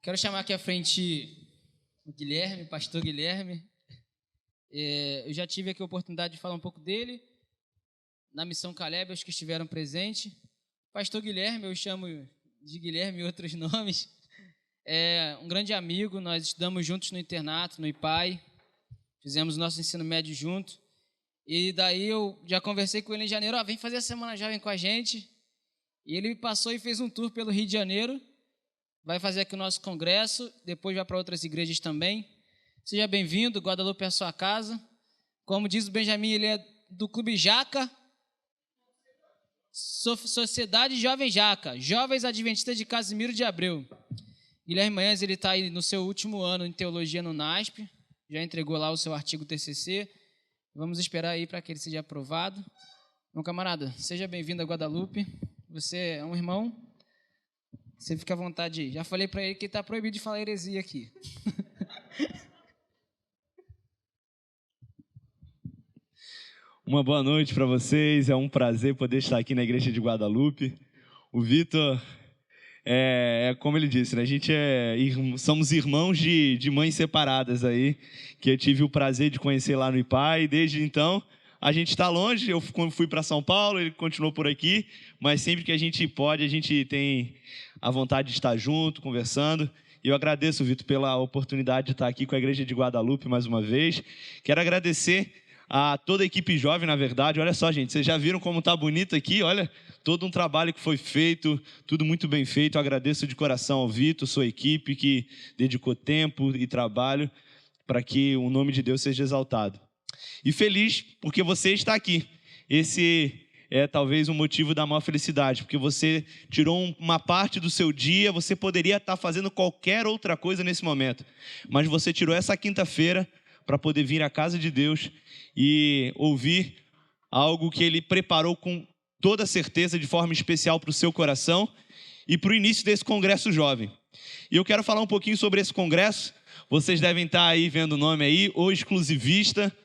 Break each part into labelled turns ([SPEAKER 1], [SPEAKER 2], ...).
[SPEAKER 1] Quero chamar aqui à frente o Guilherme, pastor Guilherme. Eu já tive aqui a oportunidade de falar um pouco dele na Missão Caleb, os que estiveram presentes. Pastor Guilherme, eu chamo de Guilherme e outros nomes. É um grande amigo, nós estudamos juntos no internato, no IPAI, fizemos o nosso ensino médio junto. E daí eu já conversei com ele em janeiro, vem fazer a Semana Jovem com a gente. E ele passou e fez um tour pelo Rio de Janeiro, vai fazer aqui o nosso congresso, depois vai para outras igrejas também. Seja bem-vindo, Guadalupe é a sua casa. Como diz o Benjamin, ele é do Clube Jaca, Sociedade Jovem Jaca, Jovens Adventistas de Casimiro de Abreu. Guilherme Manhães, ele está aí no seu último ano em Teologia no NASP, já entregou lá o seu artigo TCC. Vamos esperar aí para que ele seja aprovado. Meu camarada, seja bem-vindo a Guadalupe. Você é um irmão, você fica à vontade. Já falei para ele que está proibido de falar heresia aqui.
[SPEAKER 2] Uma boa noite para vocês, é um prazer poder estar aqui na igreja de Guadalupe. O Vitor, como ele disse, né? A gente somos irmãos de mães separadas aí, que eu tive o prazer de conhecer lá no IPAI, e desde então a gente está longe. Eu fui para São Paulo, ele continuou por aqui, mas sempre que a gente pode, a gente tem a vontade de estar junto, conversando. E eu agradeço, Vitor, pela oportunidade de estar aqui com a igreja de Guadalupe mais uma vez. Quero agradecer a toda a equipe jovem, na verdade. Olha só, gente, vocês já viram como está bonito aqui? Olha, todo um trabalho que foi feito, tudo muito bem feito. Eu agradeço de coração ao Vitor, sua equipe, que dedicou tempo e trabalho para que o nome de Deus seja exaltado. E feliz porque você está aqui. Esse é talvez um motivo da maior felicidade, porque você tirou uma parte do seu dia. Você poderia estar fazendo qualquer outra coisa nesse momento, mas você tirou essa quinta-feira para poder vir à casa de Deus e ouvir algo que Ele preparou com toda certeza, de forma especial para o seu coração e para o início desse congresso jovem. E eu quero falar um pouquinho sobre esse congresso. Vocês devem estar aí vendo o nome aí, O Exclusivista.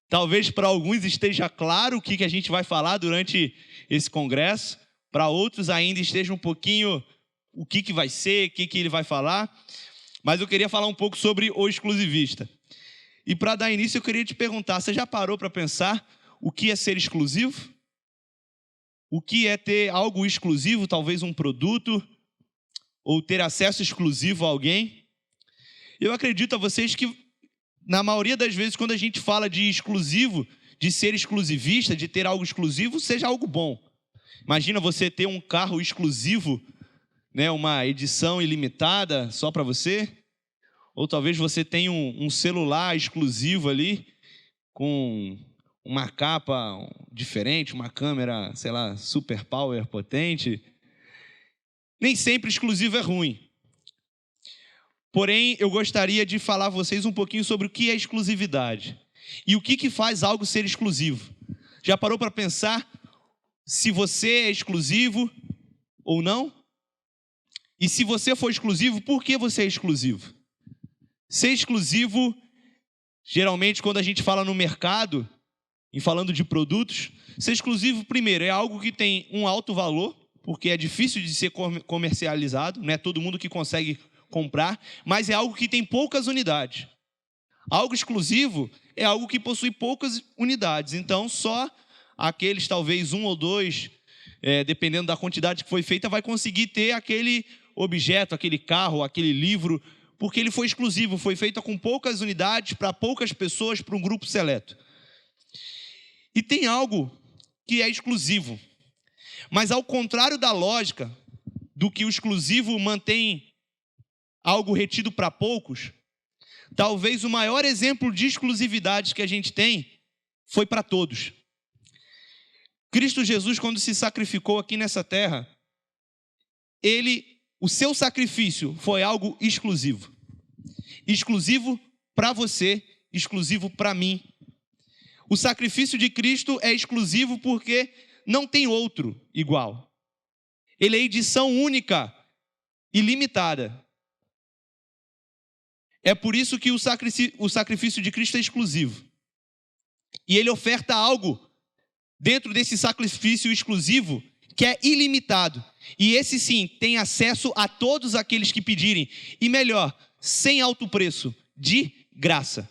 [SPEAKER 2] Talvez para alguns esteja claro o que a gente vai falar durante esse congresso. Para outros ainda esteja um pouquinho o que vai ser, o que ele vai falar. Mas eu queria falar um pouco sobre O Exclusivista. E para dar início, eu queria te perguntar, você já parou para pensar o que é ser exclusivo? O que é ter algo exclusivo, talvez um produto, ou ter acesso exclusivo a alguém? Eu acredito a vocês que, na maioria das vezes, quando a gente fala de exclusivo, de ser exclusivista, de ter algo exclusivo, seja algo bom. Imagina você ter um carro exclusivo, né, uma edição ilimitada só para você. Ou talvez você tenha um celular exclusivo ali, com uma capa diferente, uma câmera, sei lá, super power, potente. Nem sempre exclusivo é ruim. Porém, eu gostaria de falar a vocês um pouquinho sobre o que é exclusividade. E o que faz algo ser exclusivo. Já parou para pensar se você é exclusivo ou não? E se você for exclusivo, por que você é exclusivo? Ser exclusivo, geralmente, quando a gente fala no mercado, em falando de produtos, ser exclusivo, primeiro, é algo que tem um alto valor, porque é difícil de ser comercializado, não é todo mundo que consegue comprar, mas é algo que tem poucas unidades. Algo exclusivo é algo que possui poucas unidades, então só aqueles, talvez um ou dois, dependendo da quantidade que foi feita, vai conseguir ter aquele objeto, aquele carro, aquele livro, porque ele foi exclusivo, foi feito com poucas unidades, para poucas pessoas, para um grupo seleto. E tem algo que é exclusivo, mas ao contrário da lógica do que o exclusivo mantém algo retido para poucos, talvez o maior exemplo de exclusividade que a gente tem foi para todos. Cristo Jesus, quando se sacrificou aqui nessa terra, o seu sacrifício foi algo exclusivo. Exclusivo para você, exclusivo para mim. O sacrifício de Cristo é exclusivo porque não tem outro igual. Ele é edição única e limitada. É por isso que o sacrifício de Cristo é exclusivo. E ele oferta algo dentro desse sacrifício exclusivo
[SPEAKER 3] que é ilimitado. E esse sim, tem acesso a todos aqueles que pedirem. E melhor, sem alto preço, de graça.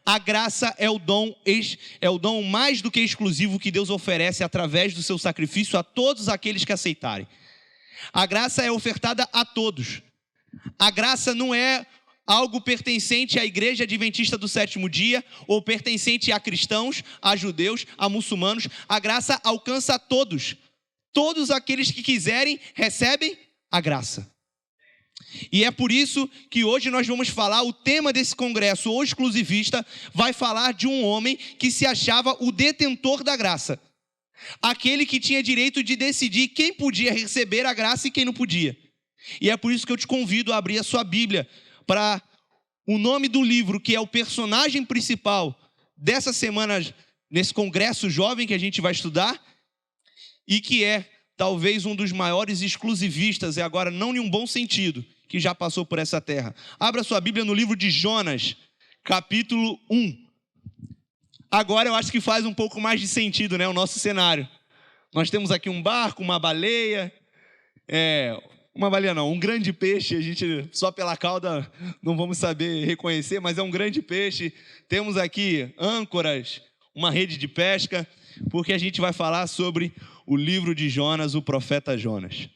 [SPEAKER 3] A graça é o dom mais do que exclusivo que Deus oferece através do seu sacrifício a todos aqueles que aceitarem. A graça é ofertada a todos. A graça não é algo pertencente à Igreja Adventista do Sétimo Dia, ou pertencente a cristãos, a judeus, a muçulmanos. A graça alcança a todos. Todos aqueles que quiserem recebem a graça. E é por isso que hoje nós vamos falar, o tema desse congresso, o exclusivista, vai falar de um homem que se achava o detentor da graça. Aquele que tinha direito de decidir quem podia receber a graça e quem não podia. E é por isso que eu te convido a abrir a sua Bíblia para o nome do livro, que é o personagem principal dessa semana, nesse congresso jovem que a gente vai estudar, e que é talvez um dos maiores exclusivistas, e agora não em um bom sentido, que já passou por essa terra. Abra sua Bíblia no livro de Jonas, capítulo 1. Agora eu acho que faz um pouco mais de sentido, né, o nosso cenário. Nós temos aqui um barco, uma baleia, um grande peixe, a gente só pela cauda não vamos saber reconhecer, mas é um grande peixe. Temos aqui âncoras, uma rede de pesca, porque a gente vai falar sobre o livro de Jonas, o profeta Jonas.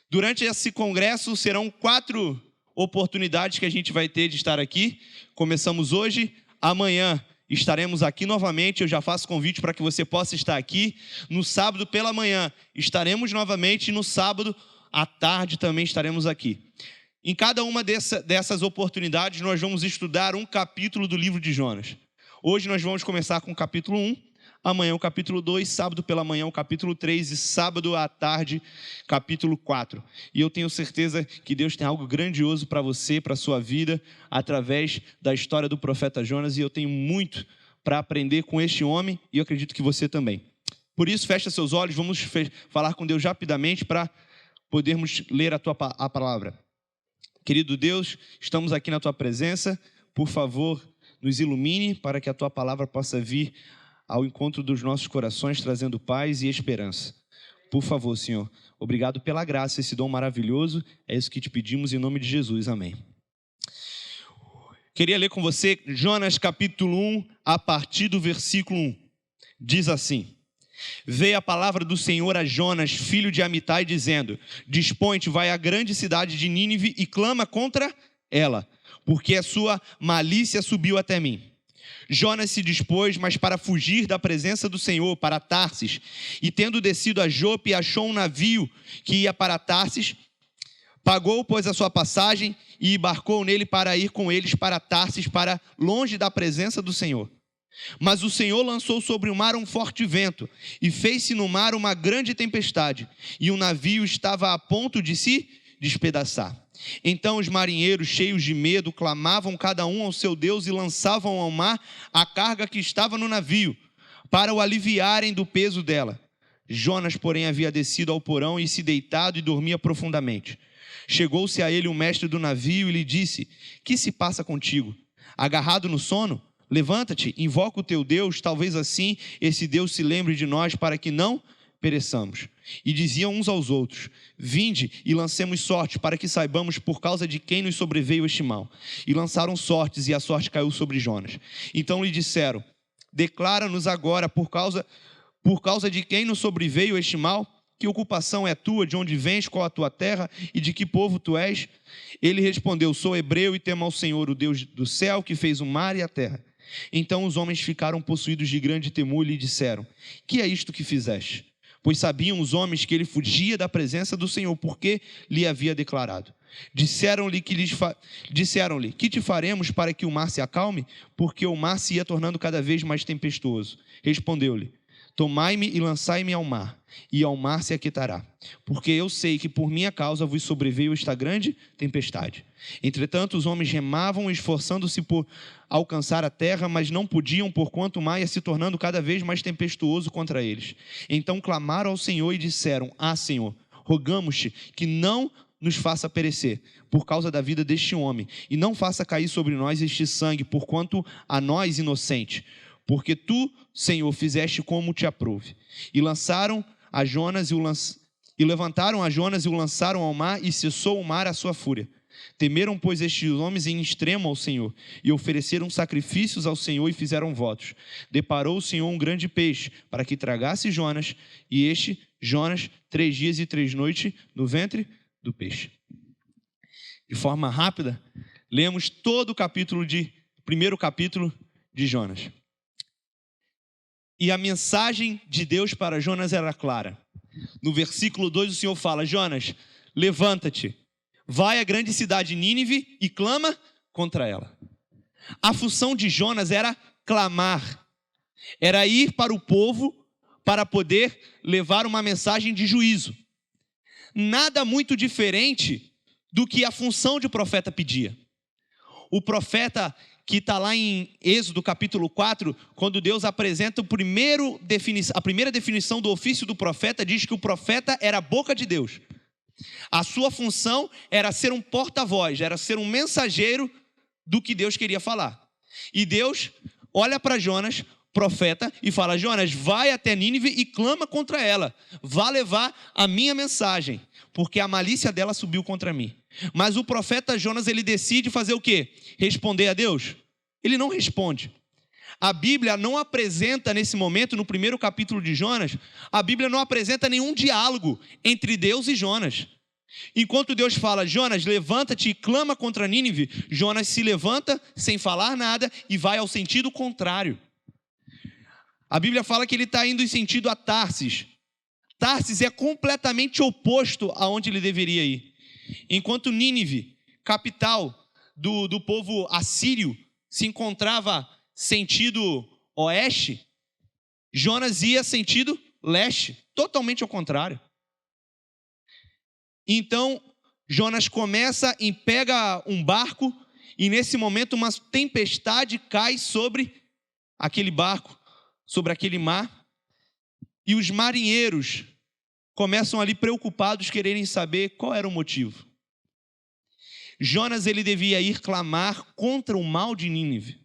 [SPEAKER 3] Durante esse congresso serão 4 oportunidades que a gente vai ter de estar aqui. Começamos hoje, amanhã estaremos aqui novamente. Eu já faço convite para que você possa estar aqui. No sábado pela manhã estaremos novamente, e no sábado à tarde também estaremos aqui. Em cada uma dessas oportunidades nós vamos estudar um capítulo do livro de Jonas. Hoje nós vamos começar com o capítulo 1, amanhã o capítulo 2, sábado pela manhã o capítulo 3 e sábado à tarde capítulo 4. E eu tenho certeza que Deus tem algo grandioso para você, para a sua vida, através da história do profeta Jonas, e eu tenho muito para aprender com este homem, e eu acredito que você também. Por isso, fecha seus olhos, vamos falar com Deus rapidamente para podermos ler a palavra. Querido Deus, estamos aqui na Tua presença, por favor, nos ilumine para que a Tua palavra possa vir ao encontro dos nossos corações, trazendo paz e esperança. Por favor, Senhor, obrigado pela graça, esse dom maravilhoso, é isso que te pedimos em nome de Jesus, amém. Queria ler com você Jonas capítulo 1, a partir do versículo 1. Diz assim: Veio a palavra do Senhor a Jonas, filho de Amitai, dizendo: Dispõe-te, vai à grande cidade de Nínive e clama contra ela, porque a sua malícia subiu até mim. Jonas se dispôs, mas para fugir da presença do Senhor, para Tarsis, e tendo descido a Jope, achou um navio que ia para Tarsis, pagou, pois, a sua passagem e embarcou nele para ir com eles para Tarsis, para longe da presença do Senhor. Mas o Senhor lançou sobre o mar um forte vento, e fez-se no mar uma grande tempestade, e o navio estava a ponto de se despedaçar. Então os marinheiros, cheios de medo, clamavam cada um ao seu Deus e lançavam ao mar a carga que estava no navio, para o aliviarem do peso dela. Jonas, porém, havia descido ao porão e se deitado e dormia profundamente. Chegou-se a ele o mestre do navio e lhe disse: Que se passa contigo? Agarrado no sono? Levanta-te, invoca o teu Deus, talvez assim esse Deus se lembre de nós para que não pereçamos. E diziam uns aos outros: Vinde e lancemos sorte, para que saibamos por causa de quem nos sobreveio este mal. E lançaram sortes, e a sorte caiu sobre Jonas. Então lhe disseram: Declara-nos agora por causa de quem nos sobreveio este mal. Que ocupação é tua, de onde vens, qual a tua terra e de que povo tu és? Ele respondeu: Sou hebreu e temo ao Senhor, o Deus do céu, que fez o mar e a terra. Então os homens ficaram possuídos de grande temor e lhe disseram: Que é isto que fizeste? Pois sabiam os homens que ele fugia da presença do Senhor, porque lhe havia declarado. Disseram-lhe: Que te faremos para que o mar se acalme? Porque o mar se ia tornando cada vez mais tempestuoso. Respondeu-lhe: Tomai-me e lançai-me ao mar, e ao mar se aquietará, porque eu sei que por minha causa vos sobreveio esta grande tempestade. Entretanto, os homens remavam, esforçando-se por alcançar a terra, mas não podiam, porquanto o mar ia se tornando cada vez mais tempestuoso contra eles. Então clamaram ao Senhor e disseram: Senhor, rogamos-te que não nos faça perecer por causa da vida deste homem, e não faça cair sobre nós este sangue, porquanto a nós inocente. Porque tu, Senhor, fizeste como te aprouve. E lançaram a Jonas E levantaram a Jonas e o lançaram ao mar, e cessou o mar a sua fúria. Temeram, pois, estes homens em extremo ao Senhor, e ofereceram sacrifícios ao Senhor e fizeram votos. Deparou o Senhor um grande peixe, para que tragasse Jonas, e Jonas, 3 dias e 3 noites no ventre do peixe. De forma rápida, lemos todo o primeiro capítulo de Jonas. E a mensagem de Deus para Jonas era clara. No versículo 2 o Senhor fala: Jonas, levanta-te, vai à grande cidade Nínive e clama contra ela. A função de Jonas era clamar, era ir para o povo para poder levar uma mensagem de juízo. Nada muito diferente do que a função de profeta pedia. O profeta que está lá em Êxodo capítulo 4, quando Deus apresenta a primeira definição do ofício do profeta, diz que o profeta era a boca de Deus. A sua função era ser um porta-voz, era ser um mensageiro do que Deus queria falar. E Deus olha para Jonas, profeta, e fala: Jonas, vai até Nínive e clama contra ela. Vá levar a minha mensagem, porque a malícia dela subiu contra mim. Mas o profeta Jonas, ele decide fazer o quê? Responder a Deus? Ele não responde. A Bíblia não apresenta nesse momento, no primeiro capítulo de Jonas, a Bíblia não apresenta nenhum diálogo entre Deus e Jonas. Enquanto Deus fala: Jonas, levanta-te e clama contra Nínive, Jonas se levanta sem falar nada e vai ao sentido contrário. A Bíblia fala que ele está indo em sentido a Tarsis. Tarsis é completamente oposto aonde ele deveria ir. Enquanto Nínive, capital do povo assírio, se encontrava sentido oeste, Jonas ia sentido leste, totalmente ao contrário. Então, Jonas começa e pega um barco, e nesse momento uma tempestade cai sobre aquele barco, sobre aquele mar, e os marinheiros começam ali preocupados, quererem saber qual era o motivo. Jonas, ele devia ir clamar contra o mal de Nínive.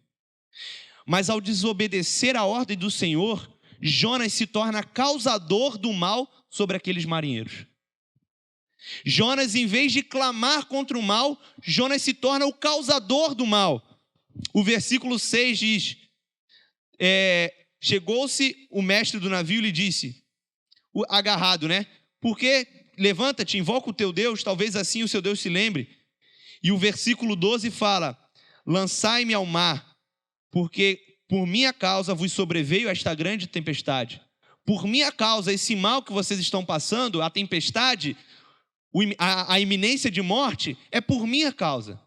[SPEAKER 3] Mas ao desobedecer a ordem do Senhor, Jonas se torna causador do mal sobre aqueles marinheiros. Jonas, em vez de clamar contra o mal, Jonas se torna o causador do mal. O versículo 6 diz: chegou-se o mestre do navio e lhe disse, agarrado, né? Porque levanta-te, invoca o teu Deus, talvez assim o seu Deus se lembre. E o versículo 12 fala: lançai-me ao mar, porque por minha causa vos sobreveio esta grande tempestade. Por minha causa, esse mal que vocês estão passando, a tempestade, a iminência de morte, é por minha causa.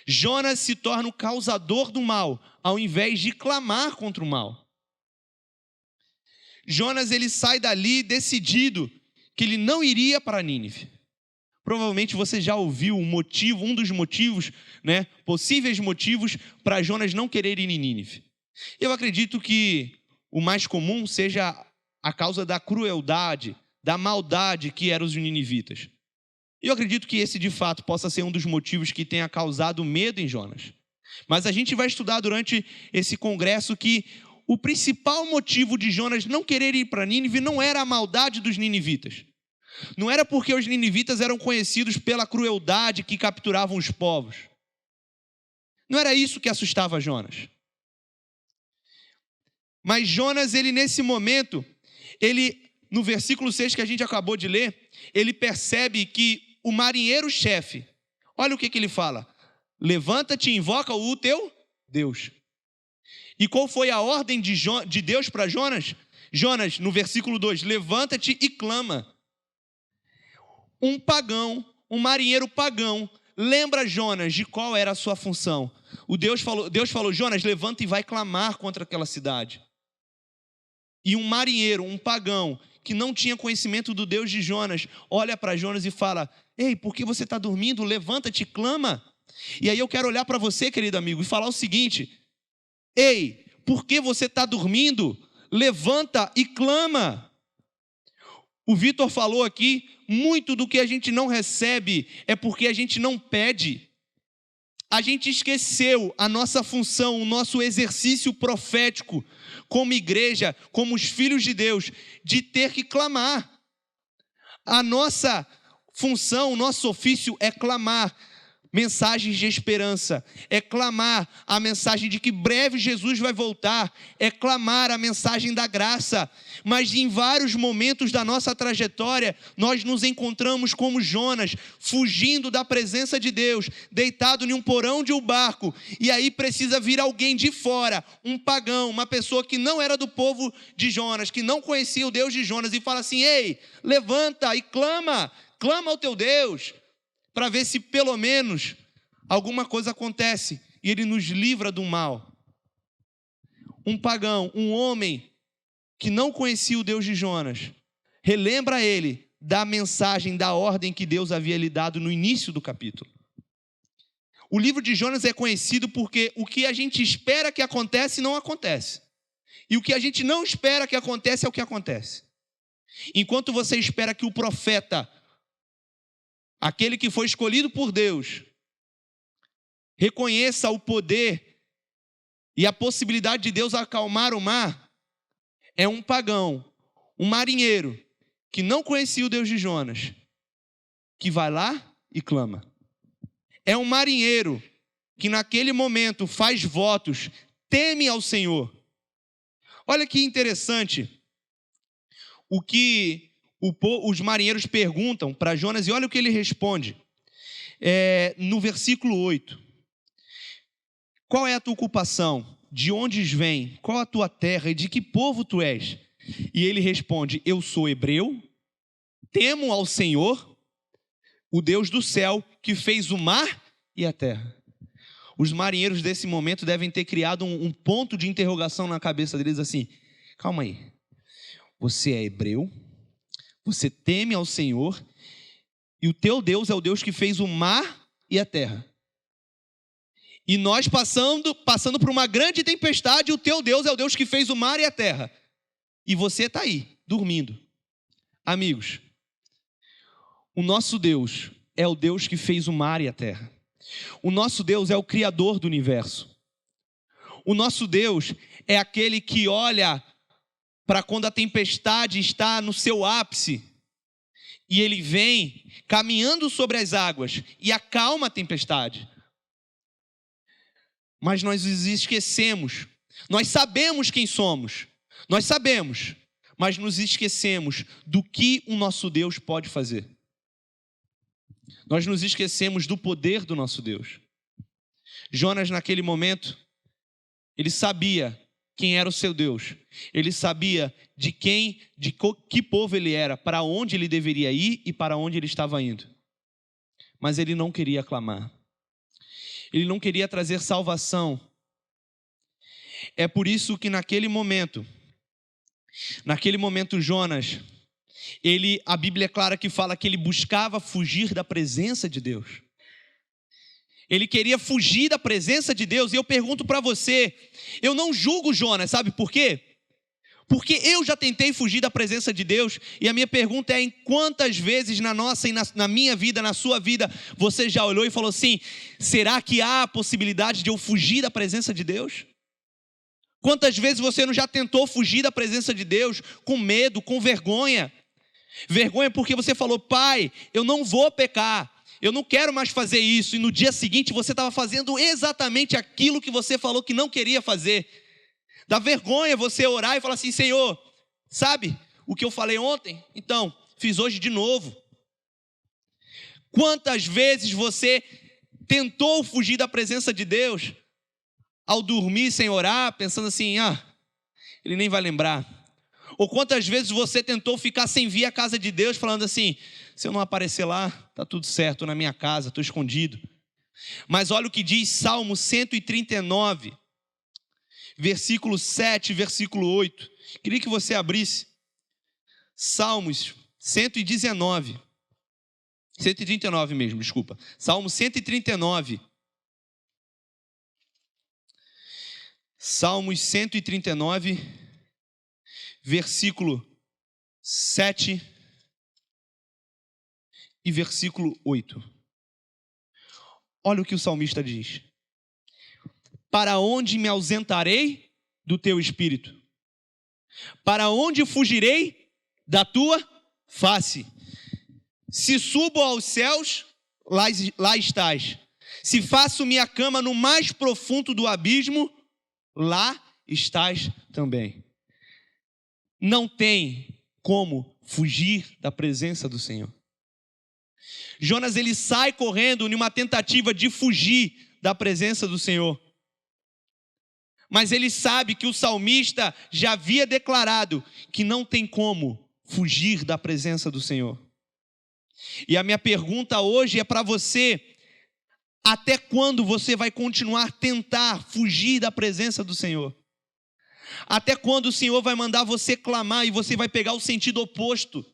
[SPEAKER 3] Jonas se torna o causador do mal, ao invés de clamar contra o mal. Jonas, ele sai dali decidido que ele não iria para Nínive. Provavelmente você já ouviu um dos motivos, né, possíveis motivos para Jonas não querer ir em Nínive. Eu acredito que o mais comum seja a causa da crueldade, da maldade que eram os ninivitas. Eu acredito que esse, de fato, possa ser um dos motivos que tenha causado medo em Jonas. Mas a gente vai estudar durante esse congresso que o principal motivo de Jonas não querer ir para Nínive não era a maldade dos ninivitas. Não era porque os ninivitas eram conhecidos pela crueldade que capturavam os povos. Não era isso que assustava Jonas. Mas Jonas, ele nesse momento, no versículo 6 que a gente acabou de ler, ele percebe que o marinheiro-chefe, olha o que ele fala: levanta-te e invoca o teu Deus. E qual foi a ordem de Deus para Jonas? Jonas, no versículo 2, levanta-te e clama. Um pagão, um marinheiro pagão, lembra Jonas de qual era a sua função. Deus falou, Jonas, levanta e vai clamar contra aquela cidade. E um marinheiro, um pagão, que não tinha conhecimento do Deus de Jonas, olha para Jonas e fala: ei, por que você está dormindo? Levanta-te e clama. E aí eu quero olhar para você, querido amigo, e falar o seguinte: ei, por que você está dormindo? Levanta e clama. O Vitor falou aqui, muito do que a gente não recebe é porque a gente não pede. A gente esqueceu a nossa função, o nosso exercício profético, como igreja, como os filhos de Deus, de ter que clamar. A nossa função, o nosso ofício é clamar mensagens de esperança, é clamar a mensagem de que breve Jesus vai voltar, é clamar a mensagem da graça. Mas em vários momentos da nossa trajetória, nós nos encontramos como Jonas, fugindo da presença de Deus, deitado em um porão de um barco, e aí precisa vir alguém de fora, um pagão, uma pessoa que não era do povo de Jonas, que não conhecia o Deus de Jonas, e fala assim: ei, levanta e clama ao teu Deus, para ver se pelo menos alguma coisa acontece e ele nos livra do mal. Um pagão, um homem que não conhecia o Deus de Jonas, relembra ele da mensagem, da ordem que Deus havia lhe dado no início do capítulo. O livro de Jonas é conhecido porque o que a gente espera que acontece não acontece. E o que a gente não espera que acontece é o que acontece. Enquanto você espera que o profeta, aquele que foi escolhido por Deus, reconheça o poder e a possibilidade de Deus acalmar o mar, é um pagão, um marinheiro, que não conhecia o Deus de Jonas, que vai lá e clama. É um marinheiro que naquele momento faz votos, teme ao Senhor. Olha que interessante o que os marinheiros perguntam para Jonas, e olha o que ele responde. No versículo 8. Qual é a tua ocupação? De onde vem? Qual a tua terra? E de que povo tu és? E ele responde: eu sou hebreu, temo ao Senhor, o Deus do céu, que fez o mar e a terra. Os marinheiros desse momento devem ter criado um ponto de interrogação na cabeça deles assim: calma aí, você é hebreu, você teme ao Senhor, e o teu Deus é o Deus que fez o mar e a terra. E nós passando por uma grande tempestade, o teu Deus é o Deus que fez o mar e a terra. E você está aí, dormindo. Amigos, o nosso Deus é o Deus que fez o mar e a terra. O nosso Deus é o Criador do universo. O nosso Deus é aquele que olha para quando a tempestade está no seu ápice, e ele vem caminhando sobre as águas e acalma a tempestade. Mas nós nos esquecemos, nós sabemos quem somos, nós sabemos, mas nos esquecemos do que o nosso Deus pode fazer. Nós nos esquecemos do poder do nosso Deus. Jonas, naquele momento, ele sabia quem era o seu Deus. Ele sabia de que povo ele era, para onde ele deveria ir e para onde ele estava indo. Mas ele não queria clamar. Ele não queria trazer salvação. É por isso que naquele momento Jonas, a Bíblia é clara que fala que ele buscava fugir da presença de Deus. Ele queria fugir da presença de Deus. E eu pergunto para você, eu não julgo Jonas, sabe por quê? Porque eu já tentei fugir da presença de Deus, e a minha pergunta é: em quantas vezes na nossa e na minha vida, na sua vida, você já olhou e falou assim: será que há a possibilidade de eu fugir da presença de Deus? Quantas vezes você não já tentou fugir da presença de Deus com medo, com vergonha? Vergonha porque você falou: pai, eu não vou pecar, eu não quero mais fazer isso, e no dia seguinte você estava fazendo exatamente aquilo que você falou que não queria fazer. Dá vergonha você orar e falar assim: Senhor, sabe o que eu falei ontem? Então, fiz hoje de novo. Quantas vezes você tentou fugir da presença de Deus ao dormir sem orar, pensando assim: ele nem vai lembrar. Ou quantas vezes você tentou ficar sem vir à casa de Deus, falando assim: se eu não aparecer lá, tá tudo certo, estou na minha casa, estou escondido. Mas olha o que diz Salmo 139, versículo 7, versículo 8. Queria que você abrisse Salmos 139 mesmo, desculpa. Salmo 139. Salmos 139, versículo 7 e versículo 8. Olha o que o salmista diz: para onde me ausentarei do teu espírito? Para onde fugirei da tua face? Se subo aos céus, lá estás. Se faço minha cama no mais profundo do abismo, lá estás também. Não tem como fugir da presença do Senhor. Jonas, ele sai correndo numa tentativa de fugir da presença do Senhor. Mas ele sabe que o salmista já havia declarado que não tem como fugir da presença do Senhor. E a minha pergunta hoje é para você: até quando você vai continuar a tentar fugir da presença do Senhor? Até quando o Senhor vai mandar você clamar e você vai pegar o sentido oposto?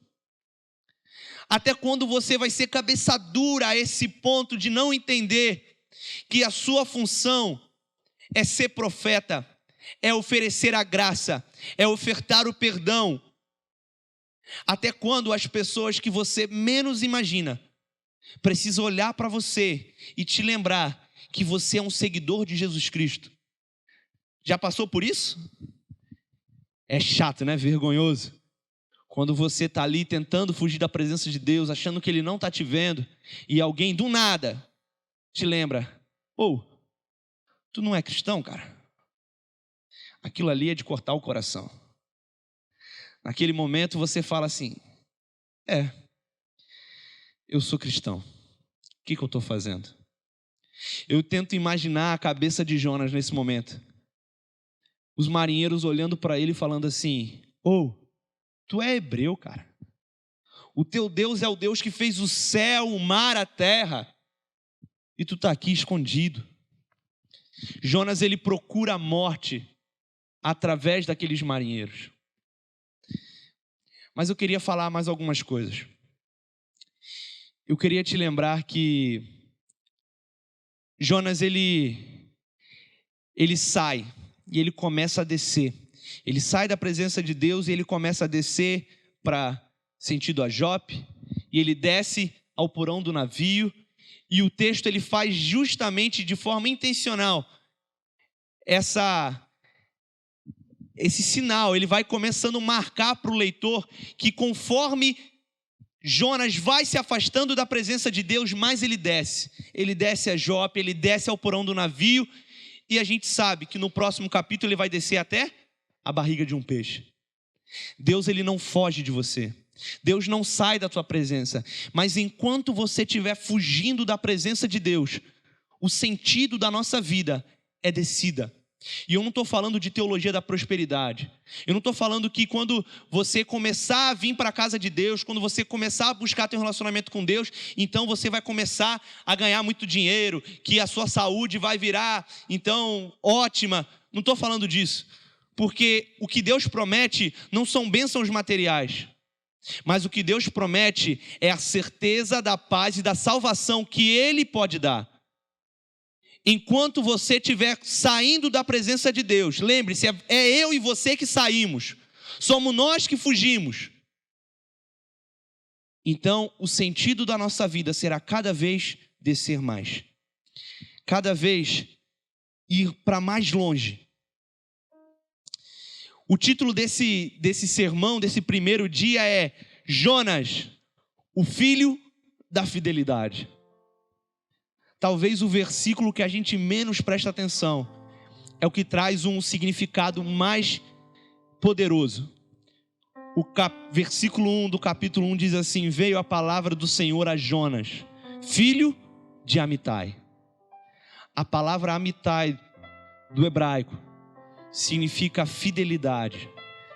[SPEAKER 3] Até quando você vai ser cabeça dura a esse ponto de não entender que a sua função é ser profeta, é oferecer a graça, é ofertar o perdão? Até quando as pessoas que você menos imagina precisam olhar para você e te lembrar que você é um seguidor de Jesus Cristo? Já passou por isso? É chato, né? Vergonhoso. Quando você está ali tentando fugir da presença de Deus, achando que Ele não está te vendo, e alguém do nada te lembra: tu não é cristão, cara? Aquilo ali é de cortar o coração. Naquele momento você fala assim: eu sou cristão. O que eu estou fazendo? Eu tento imaginar a cabeça de Jonas nesse momento. Os marinheiros olhando para ele e falando assim: tu é hebreu, cara. O teu Deus é o Deus que fez o céu, o mar, a terra. E tu está aqui escondido. Jonas, ele procura a morte através daqueles marinheiros. Mas eu queria falar mais algumas coisas. Eu queria te lembrar que Jonas, ele sai e ele começa a descer. Ele sai da presença de Deus e ele começa a descer para sentido a Jope, e ele desce ao porão do navio, e o texto ele faz justamente de forma intencional esse sinal. Ele vai começando a marcar para o leitor que conforme Jonas vai se afastando da presença de Deus, mais ele desce a Jope, ele desce ao porão do navio, e a gente sabe que no próximo capítulo ele vai descer até a barriga de um peixe. Deus, ele não foge de você. Deus não sai da tua presença. Mas enquanto você estiver fugindo da presença de Deus, o sentido da nossa vida é descida. E eu não estou falando de teologia da prosperidade. Eu não estou falando que quando você começar a vir para a casa de Deus, quando você começar a buscar ter um relacionamento com Deus, então você vai começar a ganhar muito dinheiro, que a sua saúde vai virar, então, ótima. Não estou falando disso. Porque o que Deus promete não são bênçãos materiais, mas o que Deus promete é a certeza da paz e da salvação que Ele pode dar. Enquanto você estiver saindo da presença de Deus, lembre-se, é eu e você que saímos, somos nós que fugimos. Então, o sentido da nossa vida será cada vez descer mais, cada vez ir para mais longe. O título desse sermão, desse primeiro dia é Jonas, o filho da fidelidade. Talvez o versículo que a gente menos presta atenção é o que traz um significado mais poderoso. Versículo 1 do capítulo 1 diz assim: veio a palavra do Senhor a Jonas, filho de Amitai. A palavra Amitai do hebraico significa fidelidade,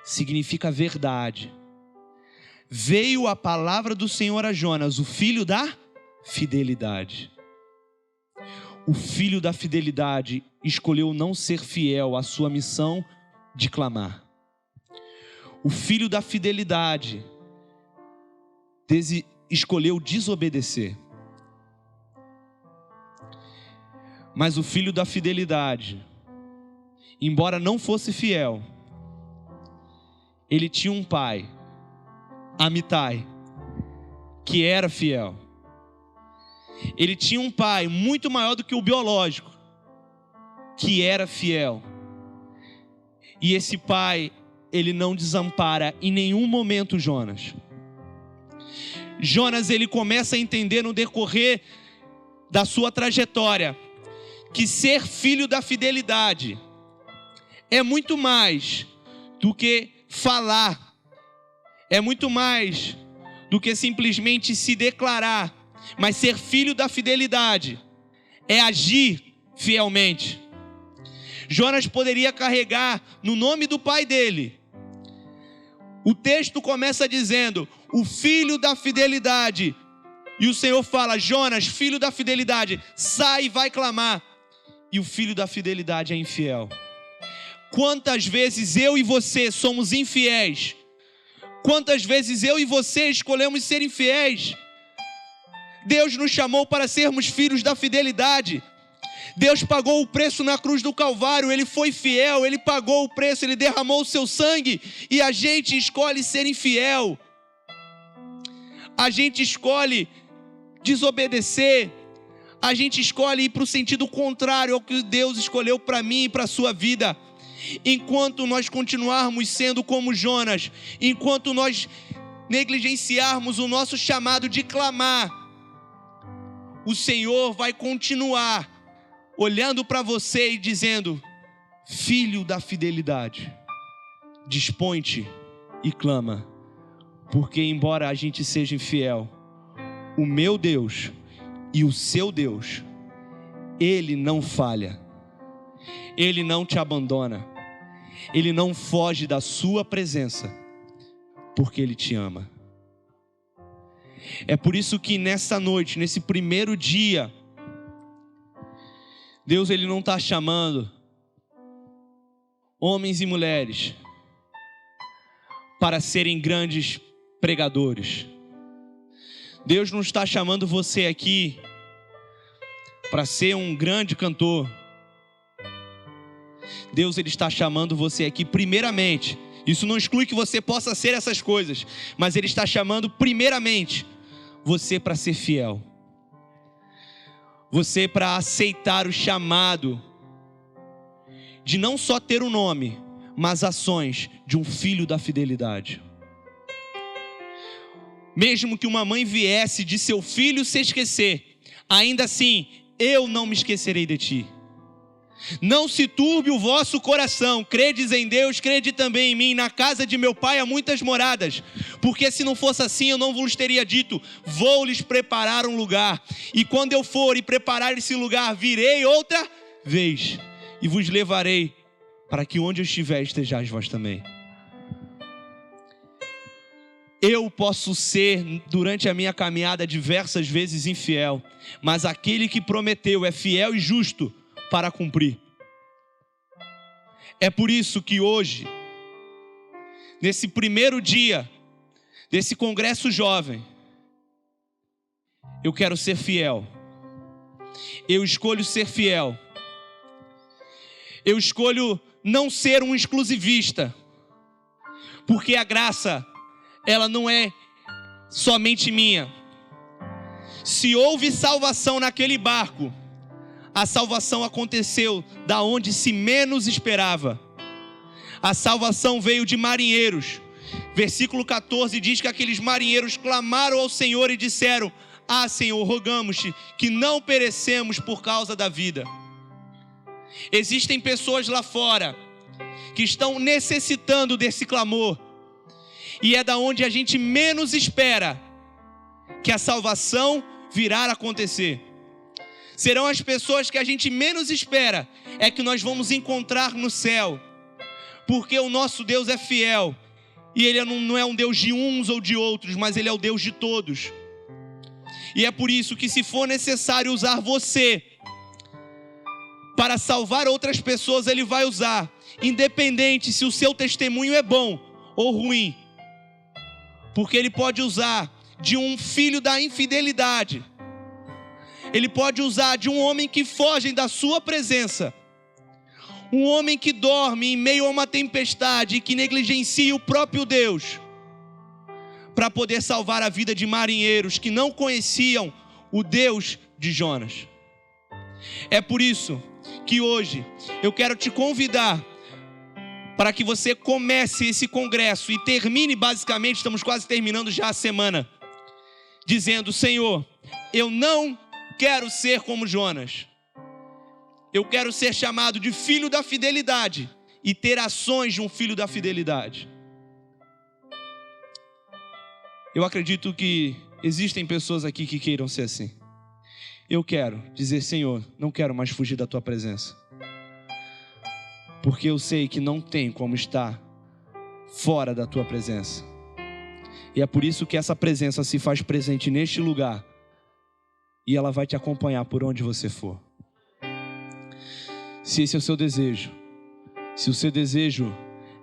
[SPEAKER 3] significa verdade. Veio a palavra do Senhor a Jonas, o filho da fidelidade. O filho da fidelidade escolheu não ser fiel à sua missão de clamar. O filho da fidelidade escolheu desobedecer. Mas o filho da fidelidade, embora não fosse fiel, ele tinha um pai, Amitai, que era fiel. Ele tinha um pai muito maior do que o biológico, que era fiel. E esse pai, ele não desampara em nenhum momento Jonas. Jonas ele começa a entender no decorrer da sua trajetória que ser filho da fidelidade é muito mais do que falar, é muito mais do que simplesmente se declarar, mas ser filho da fidelidade é agir fielmente. Jonas poderia carregar no nome do pai dele. O texto começa dizendo, o filho da fidelidade. E o Senhor fala, Jonas, filho da fidelidade, sai e vai clamar. E o filho da fidelidade é infiel. Quantas vezes eu e você somos infiéis? Quantas vezes eu e você escolhemos ser infiéis? Deus nos chamou para sermos filhos da fidelidade. Deus pagou o preço na cruz do Calvário, Ele foi fiel, Ele pagou o preço, Ele derramou o seu sangue, e a gente escolhe ser infiel. A gente escolhe desobedecer, a gente escolhe ir para o sentido contrário ao que Deus escolheu para mim e para a sua vida. Enquanto nós continuarmos sendo como Jonas, enquanto nós negligenciarmos o nosso chamado de clamar, o Senhor vai continuar olhando para você e dizendo, filho da fidelidade, dispõe-te e clama, porque embora a gente seja infiel, o meu Deus e o seu Deus, Ele não falha, Ele não te abandona, Ele não foge da sua presença, porque Ele te ama. É por isso que nessa noite, nesse primeiro dia, Deus Ele não está chamando homens e mulheres para serem grandes pregadores. Deus não está chamando você aqui para ser um grande cantor. Deus Ele está chamando você aqui primeiramente. Isso não exclui que você possa ser essas coisas, mas Ele está chamando primeiramente você para ser fiel. Você para aceitar o chamado de não só ter o nome, mas ações de um filho da fidelidade. Mesmo que uma mãe viesse de seu filho se esquecer, ainda assim, eu não me esquecerei de ti. Não se turbe o vosso coração, credes em Deus, crede também em mim. Na casa de meu pai há muitas moradas, porque se não fosse assim eu não vos teria dito, vou lhes preparar um lugar, e quando eu for e preparar esse lugar, virei outra vez, e vos levarei, para que onde eu estiver estejais vós também. Eu posso ser, durante a minha caminhada, diversas vezes infiel, mas aquele que prometeu é fiel e justo para cumprir. É por isso que hoje, nesse primeiro dia desse congresso jovem, eu quero ser fiel. Eu escolho ser fiel. Eu escolho não ser um exclusivista, porque a graça, ela não é somente minha. Se houve salvação naquele barco, a salvação aconteceu da onde se menos esperava. A salvação veio de marinheiros. Versículo 14 diz que aqueles marinheiros clamaram ao Senhor e disseram, ah, Senhor, rogamos-te que não perecemos por causa da vida. Existem pessoas lá fora que estão necessitando desse clamor, e é da onde a gente menos espera que a salvação virá a acontecer. Serão as pessoas que a gente menos espera é que nós vamos encontrar no céu, porque o nosso Deus é fiel, e Ele não é um Deus de uns ou de outros, mas Ele é o Deus de todos. E é por isso que, se for necessário usar você para salvar outras pessoas, Ele vai usar, independente se o seu testemunho é bom ou ruim, porque Ele pode usar de um filho da infidelidade, Ele pode usar de um homem que foge da sua presença, um homem que dorme em meio a uma tempestade e que negligencia o próprio Deus, para poder salvar a vida de marinheiros que não conheciam o Deus de Jonas. É por isso que hoje eu quero te convidar para que você comece esse congresso e termine, basicamente, estamos quase terminando já a semana, dizendo: Senhor, eu não quero ser como Jonas. Eu quero ser chamado de filho da fidelidade e ter ações de um filho da fidelidade. Eu acredito que existem pessoas aqui que queiram ser assim. Eu quero dizer: Senhor, não quero mais fugir da tua presença, porque eu sei que não tem como estar fora da tua presença. E é por isso que essa presença se faz presente neste lugar, e ela vai te acompanhar por onde você for. Se esse é o seu desejo, se o seu desejo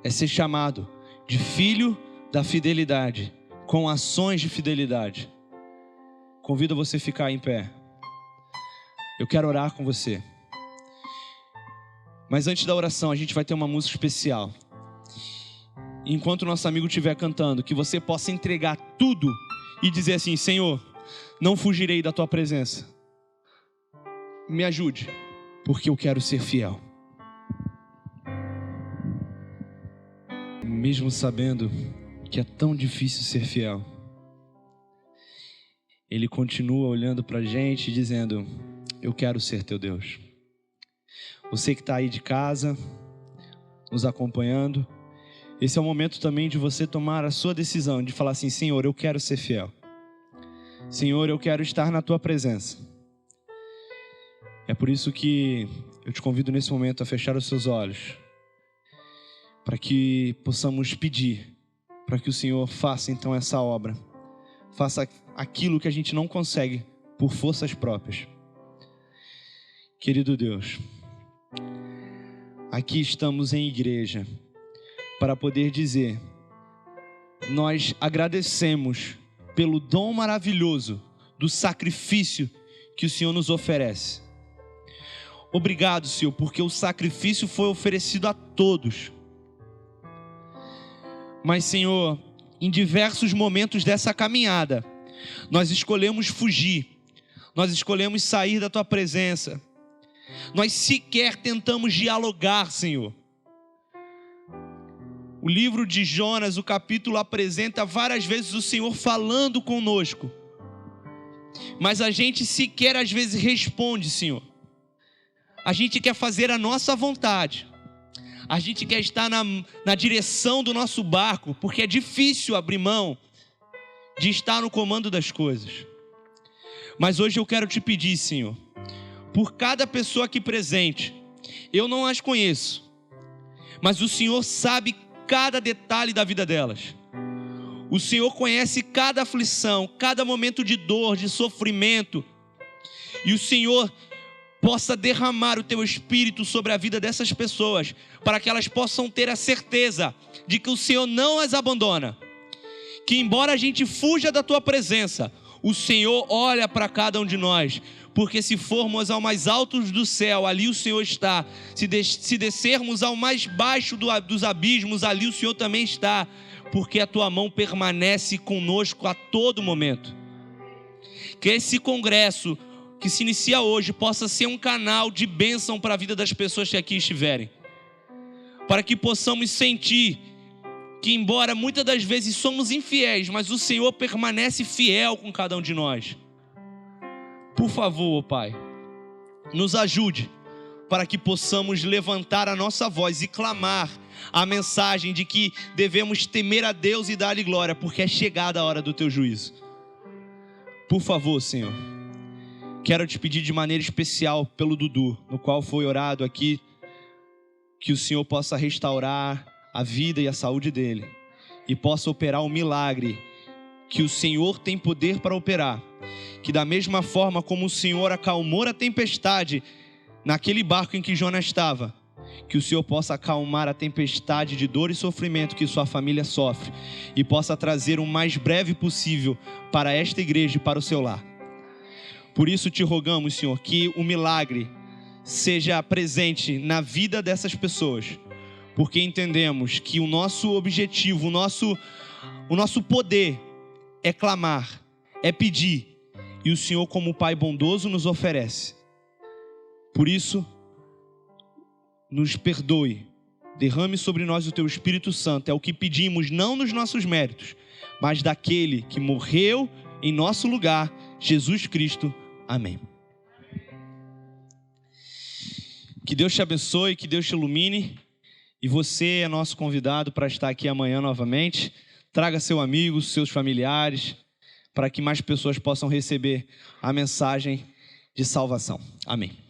[SPEAKER 3] é ser chamado de filho da fidelidade, com ações de fidelidade, convido você a ficar em pé. Eu quero orar com você. Mas antes da oração, a gente vai ter uma música especial. Enquanto o nosso amigo estiver cantando, que você possa entregar tudo e dizer assim: Senhor, não fugirei da tua presença. Me ajude, porque eu quero ser fiel. Mesmo sabendo que é tão difícil ser fiel, Ele continua olhando para a gente e dizendo: eu quero ser teu Deus. Você que está aí de casa, nos acompanhando, esse é o momento também de você tomar a sua decisão, de falar assim: Senhor, eu quero ser fiel. Senhor, eu quero estar na tua presença. É por isso que eu te convido nesse momento a fechar os seus olhos, para que possamos pedir para que o Senhor faça então essa obra, faça aquilo que a gente não consegue por forças próprias. Querido Deus, aqui estamos em igreja para poder dizer: nós agradecemos pelo dom maravilhoso do sacrifício que o Senhor nos oferece. Obrigado, Senhor, porque o sacrifício foi oferecido a todos. Mas, Senhor, em diversos momentos dessa caminhada, nós escolhemos fugir, nós escolhemos sair da tua presença, nós sequer tentamos dialogar, Senhor. O livro de Jonas, o capítulo, apresenta várias vezes o Senhor falando conosco, mas a gente sequer às vezes responde, Senhor. A gente quer fazer a nossa vontade, a gente quer estar na direção do nosso barco, porque é difícil abrir mão de estar no comando das coisas. Mas hoje eu quero te pedir, Senhor, por cada pessoa aqui presente, eu não as conheço, mas o Senhor sabe cada detalhe da vida delas. O Senhor conhece cada aflição, cada momento de dor, de sofrimento, e o Senhor possa derramar o teu Espírito sobre a vida dessas pessoas, para que elas possam ter a certeza de que o Senhor não as abandona, que embora a gente fuja da tua presença, o Senhor olha para cada um de nós, porque se formos ao mais alto do céu, ali o Senhor está. Se descermos ao mais baixo dos abismos, ali o Senhor também está, porque a tua mão permanece conosco a todo momento. Que esse congresso que se inicia hoje possa ser um canal de bênção para a vida das pessoas que aqui estiverem, para que possamos sentir que, embora muitas das vezes somos infiéis, mas o Senhor permanece fiel com cada um de nós. Por favor, Pai, nos ajude para que possamos levantar a nossa voz e clamar a mensagem de que devemos temer a Deus e dar-lhe glória, porque é chegada a hora do teu juízo. Por favor, Senhor, quero te pedir de maneira especial pelo Dudu, no qual foi orado aqui, que o Senhor possa restaurar a vida e a saúde dele, e possa operar um milagre que o Senhor tem poder para operar. Que da mesma forma como o Senhor acalmou a tempestade naquele barco em que Jonas estava, que o Senhor possa acalmar a tempestade de dor e sofrimento que sua família sofre, e possa trazer o mais breve possível para esta igreja e para o seu lar. Por isso te rogamos, Senhor, que o milagre seja presente na vida dessas pessoas, porque entendemos que o nosso objetivo, o nosso poder é clamar, é pedir, e o Senhor, como Pai bondoso, nos oferece. Por isso, nos perdoe, derrame sobre nós o teu Espírito Santo, é o que pedimos, não nos nossos méritos, mas daquele que morreu em nosso lugar, Jesus Cristo. Amém. Que Deus te abençoe, que Deus te ilumine. E você é nosso convidado para estar aqui amanhã novamente. Traga seu amigo, seus familiares, para que mais pessoas possam receber a mensagem de salvação. Amém.